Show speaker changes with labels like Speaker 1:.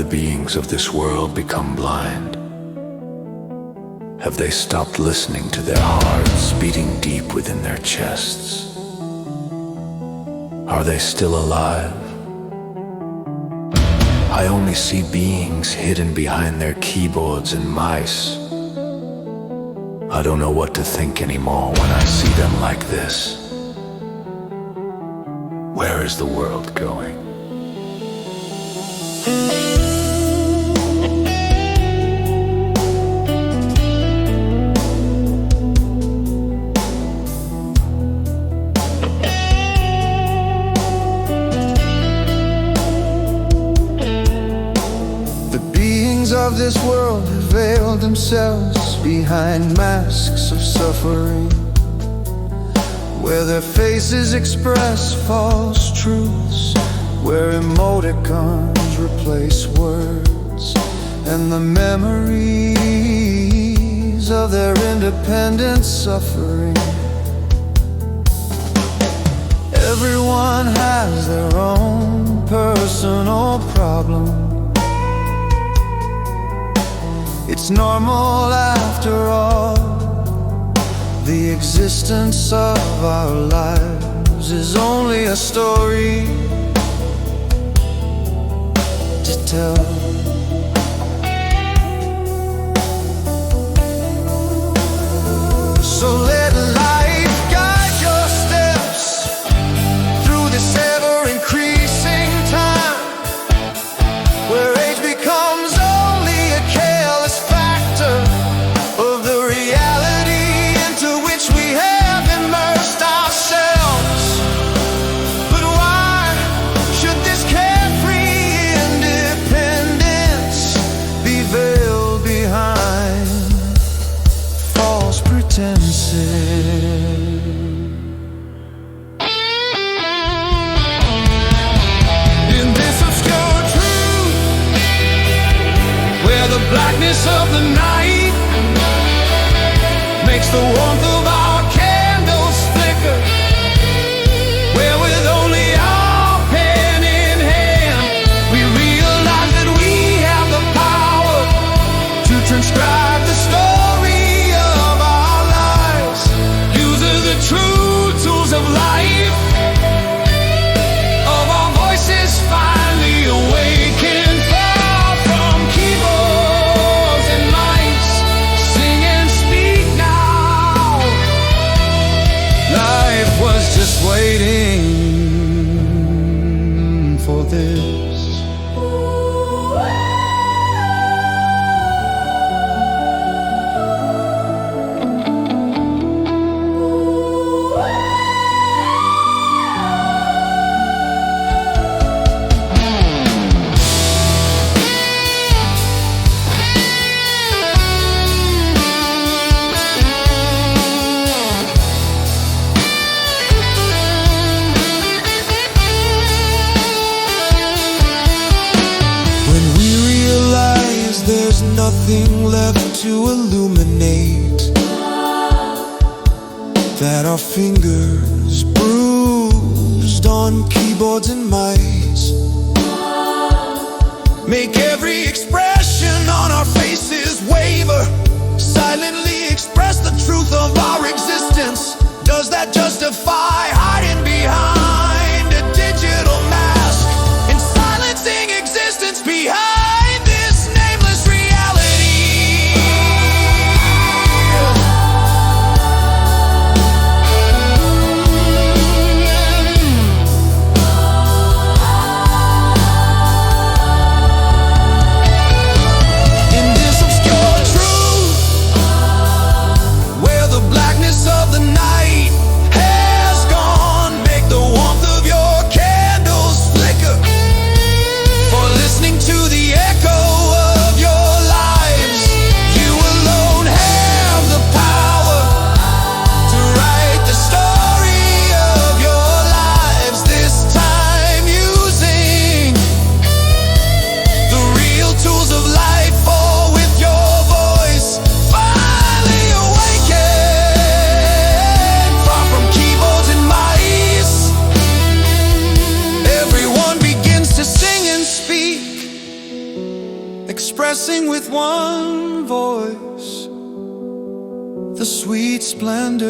Speaker 1: the beings of this world become blind? Have they stopped listening to their hearts beating deep within their chests? Are they still alive? I only see beings hidden behind their keyboards and mice. I don't know what to think anymore when I see them like this. Where is the world going?
Speaker 2: Of this world have veiled themselves behind masks of suffering, where their faces express false truths, where emoticons replace words, and the memories of their independent suffering. Everyone has their own personal problem. It's normal after all. The existence of our lives is only a story to tell. So let life guide your steps through this ever-increasing time, where age becomes only a careless factor of the reality into which we have immersed ourselves. But why should this carefree independence be veiled behind false pretenses? In this obscure truth, where the blackness of the night makes the warmth of our candles flicker, where with only our pen in hand we realize that we have the power to transcribe the story of our lives. Using the true tools of life, of our voices finally awaken, far from keyboards and mice. Sing and speak now. Life was just waiting for this. There's nothing left to illuminate, that our fingers bruised on keyboards and mice make every expression on our faces waver, silently express the truth of our existence. Does that justify hiding behind a digital mask and silencing existence behind of the night has gone? with one voice the sweet splendor